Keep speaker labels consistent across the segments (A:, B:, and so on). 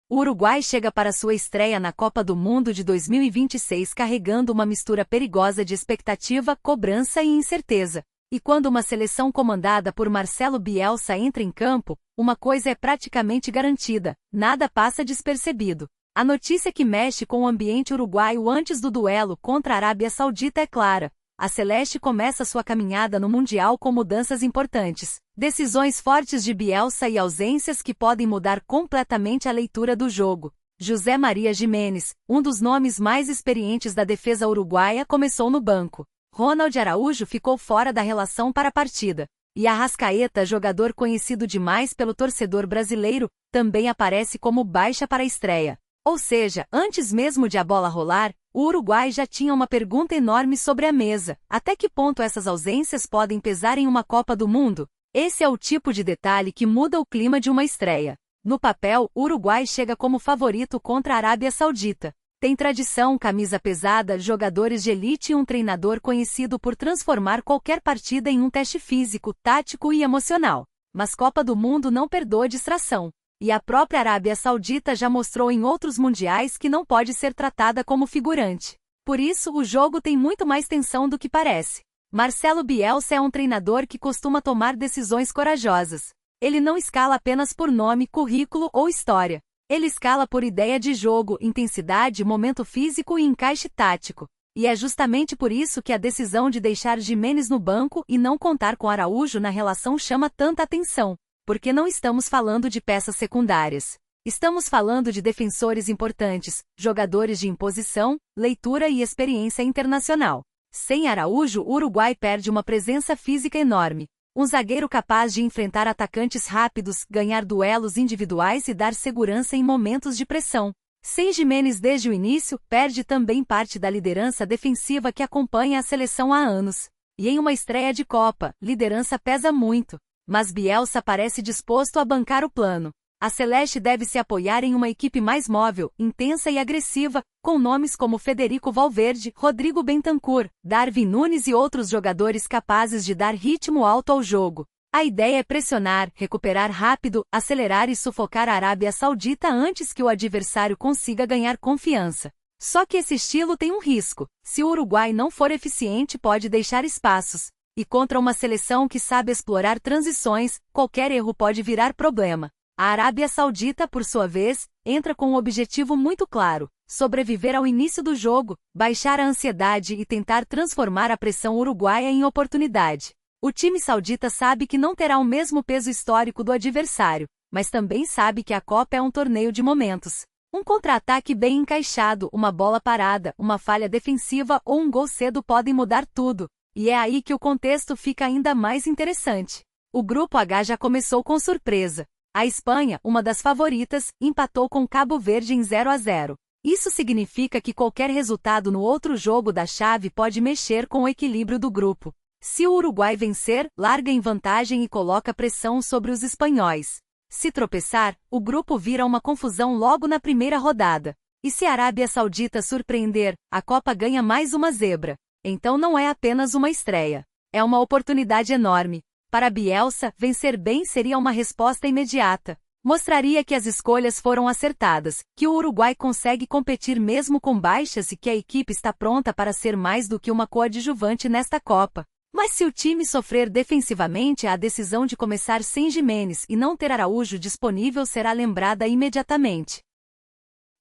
A: O Uruguai chega para sua estreia na Copa do Mundo de 2026 carregando uma mistura perigosa de expectativa, cobrança e incerteza. E quando uma seleção comandada por Marcelo Bielsa entra em campo, uma coisa é praticamente garantida: nada passa despercebido. A notícia que mexe com o ambiente uruguaio antes do duelo contra a Arábia Saudita é clara. A Celeste começa sua caminhada no Mundial com mudanças importantes, decisões fortes de Bielsa e ausências que podem mudar completamente a leitura do jogo. José Maria Giménez, um dos nomes mais experientes da defesa uruguaia, começou no banco. Ronald Araújo ficou fora da relação para a partida. E Arrascaeta, jogador conhecido demais pelo torcedor brasileiro, também aparece como baixa para a estreia. Ou seja, antes mesmo de a bola rolar, o Uruguai já tinha uma pergunta enorme sobre a mesa: até que ponto essas ausências podem pesar em uma Copa do Mundo? Esse é o tipo de detalhe que muda o clima de uma estreia. No papel, o Uruguai chega como favorito contra a Arábia Saudita. Tem tradição, camisa pesada, jogadores de elite e um treinador conhecido por transformar qualquer partida em um teste físico, tático e emocional. Mas Copa do Mundo não perdoa distração. E a própria Arábia Saudita já mostrou em outros mundiais que não pode ser tratada como figurante. Por isso, o jogo tem muito mais tensão do que parece. Marcelo Bielsa é um treinador que costuma tomar decisões corajosas. Ele não escala apenas por nome, currículo ou história. Ele escala por ideia de jogo, intensidade, momento físico e encaixe tático. E é justamente por isso que a decisão de deixar Giménez no banco e não contar com Araújo na relação chama tanta atenção. Porque não estamos falando de peças secundárias. Estamos falando de defensores importantes, jogadores de imposição, leitura e experiência internacional. Sem Araújo, o Uruguai perde uma presença física enorme. Um zagueiro capaz de enfrentar atacantes rápidos, ganhar duelos individuais e dar segurança em momentos de pressão. Sem Giménez desde o início, perde também parte da liderança defensiva que acompanha a seleção há anos. E em uma estreia de Copa, liderança pesa muito. Mas Bielsa parece disposto a bancar o plano. A Celeste deve se apoiar em uma equipe mais móvel, intensa e agressiva, com nomes como Federico Valverde, Rodrigo Bentancur, Darwin Núñez e outros jogadores capazes de dar ritmo alto ao jogo. A ideia é pressionar, recuperar rápido, acelerar e sufocar a Arábia Saudita antes que o adversário consiga ganhar confiança. Só que esse estilo tem um risco: se o Uruguai não for eficiente, pode deixar espaços. E contra uma seleção que sabe explorar transições, qualquer erro pode virar problema. A Arábia Saudita, por sua vez, entra com um objetivo muito claro: sobreviver ao início do jogo, baixar a ansiedade e tentar transformar a pressão uruguaia em oportunidade. O time saudita sabe que não terá o mesmo peso histórico do adversário, mas também sabe que a Copa é um torneio de momentos. Um contra-ataque bem encaixado, uma bola parada, uma falha defensiva ou um gol cedo podem mudar tudo. E é aí que o contexto fica ainda mais interessante. O Grupo H já começou com surpresa. A Espanha, uma das favoritas, empatou com Cabo Verde em 0-0. Isso significa que qualquer resultado no outro jogo da chave pode mexer com o equilíbrio do grupo. Se o Uruguai vencer, larga em vantagem e coloca pressão sobre os espanhóis. Se tropeçar, o grupo vira uma confusão logo na primeira rodada. E se a Arábia Saudita surpreender, a Copa ganha mais uma zebra. Então não é apenas uma estreia. É uma oportunidade enorme. Para Bielsa, vencer bem seria uma resposta imediata. Mostraria que as escolhas foram acertadas, que o Uruguai consegue competir mesmo com baixas e que a equipe está pronta para ser mais do que uma coadjuvante nesta Copa. Mas se o time sofrer defensivamente, a decisão de começar sem Giménez e não ter Araújo disponível será lembrada imediatamente.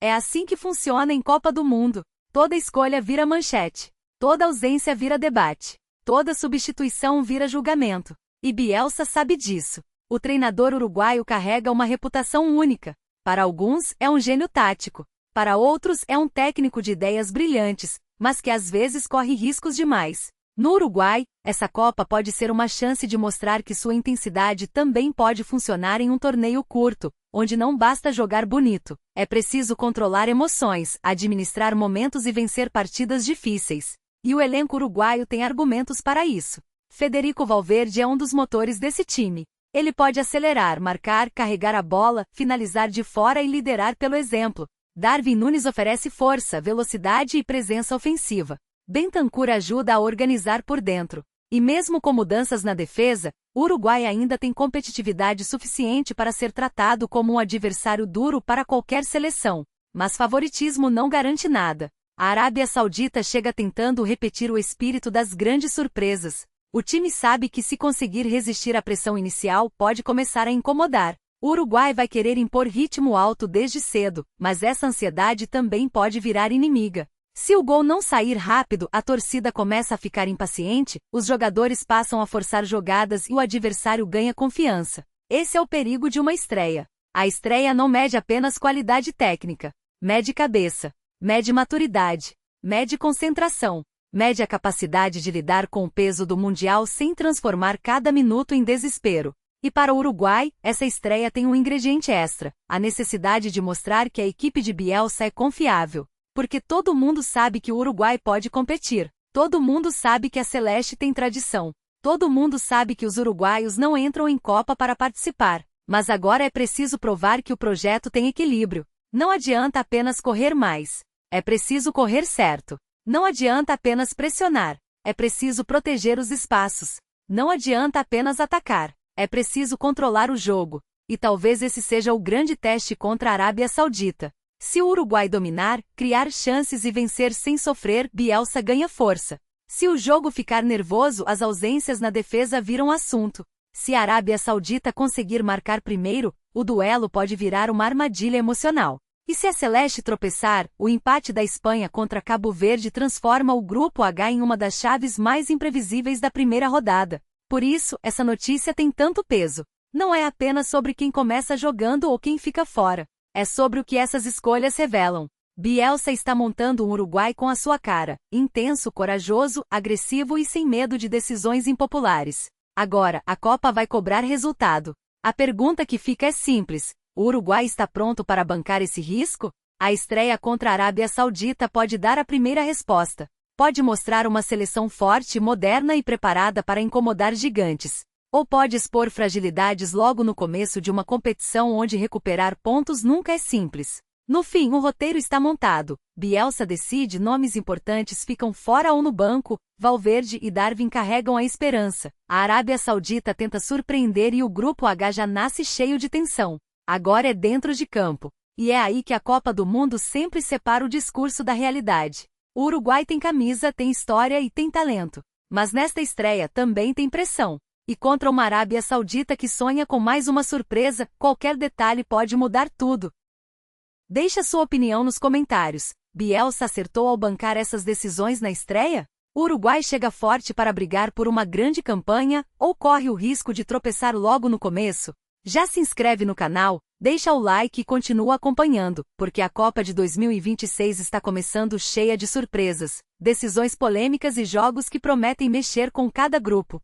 A: É assim que funciona em Copa do Mundo. Toda escolha vira manchete. Toda ausência vira debate. Toda substituição vira julgamento. E Bielsa sabe disso. O treinador uruguaio carrega uma reputação única. Para alguns, é um gênio tático. Para outros, é um técnico de ideias brilhantes, mas que às vezes corre riscos demais. No Uruguai, essa Copa pode ser uma chance de mostrar que sua intensidade também pode funcionar em um torneio curto, onde não basta jogar bonito. É preciso controlar emoções, administrar momentos e vencer partidas difíceis. E o elenco uruguaio tem argumentos para isso. Federico Valverde é um dos motores desse time. Ele pode acelerar, marcar, carregar a bola, finalizar de fora e liderar pelo exemplo. Darwin Núñez oferece força, velocidade e presença ofensiva. Bentancur ajuda a organizar por dentro. E mesmo com mudanças na defesa, O Uruguai ainda tem competitividade suficiente para ser tratado como um adversário duro para qualquer seleção, mas favoritismo não garante nada. A Arábia Saudita chega tentando repetir o espírito das grandes surpresas. O time sabe que se conseguir resistir à pressão inicial pode começar a incomodar. O Uruguai vai querer impor ritmo alto desde cedo, mas essa ansiedade também pode virar inimiga. Se o gol não sair rápido, a torcida começa a ficar impaciente, os jogadores passam a forçar jogadas e o adversário ganha confiança. Esse é o perigo de uma estreia. A estreia não mede apenas qualidade técnica, mede cabeça, mede maturidade, mede concentração, mede a capacidade de lidar com o peso do Mundial sem transformar cada minuto em desespero. E para o Uruguai, essa estreia tem um ingrediente extra, a necessidade de mostrar que a equipe de Bielsa é confiável. Porque todo mundo sabe que o Uruguai pode competir, todo mundo sabe que a Celeste tem tradição, todo mundo sabe que os uruguaios não entram em Copa para participar, mas agora é preciso provar que o projeto tem equilíbrio. Não adianta apenas correr mais, é preciso correr certo. Não adianta apenas pressionar, é preciso proteger os espaços. Não adianta apenas atacar, é preciso controlar o jogo. E talvez esse seja o grande teste contra a Arábia Saudita. Se o Uruguai dominar, criar chances e vencer sem sofrer, Bielsa ganha força. Se o jogo ficar nervoso, as ausências na defesa viram assunto. Se a Arábia Saudita conseguir marcar primeiro, o duelo pode virar uma armadilha emocional. E se a Celeste tropeçar, o empate da Espanha contra Cabo Verde transforma o Grupo H em uma das chaves mais imprevisíveis da primeira rodada. Por isso, essa notícia tem tanto peso. Não é apenas sobre quem começa jogando ou quem fica fora. É sobre o que essas escolhas revelam. Bielsa está montando um Uruguai com a sua cara, intenso, corajoso, agressivo e sem medo de decisões impopulares. Agora, a Copa vai cobrar resultado. A pergunta que fica é simples: o Uruguai está pronto para bancar esse risco? A estreia contra a Arábia Saudita pode dar a primeira resposta. Pode mostrar uma seleção forte, moderna e preparada para incomodar gigantes. Ou pode expor fragilidades logo no começo de uma competição onde recuperar pontos nunca é simples. No fim, o roteiro está montado. Bielsa decide, nomes importantes ficam fora ou no banco, Valverde e Darwin carregam a esperança. A Arábia Saudita tenta surpreender e o Grupo H já nasce cheio de tensão. Agora é dentro de campo. E é aí que a Copa do Mundo sempre separa o discurso da realidade. O Uruguai tem camisa, tem história e tem talento. Mas nesta estreia também tem pressão. E contra uma Arábia Saudita que sonha com mais uma surpresa, qualquer detalhe pode mudar tudo. Deixe a sua opinião nos comentários. Bielsa acertou ao bancar essas decisões na estreia? O Uruguai chega forte para brigar por uma grande campanha, ou corre o risco de tropeçar logo no começo? Já se inscreve no canal, deixa o like e continua acompanhando, porque a Copa de 2026 está começando cheia de surpresas, decisões polêmicas e jogos que prometem mexer com cada grupo.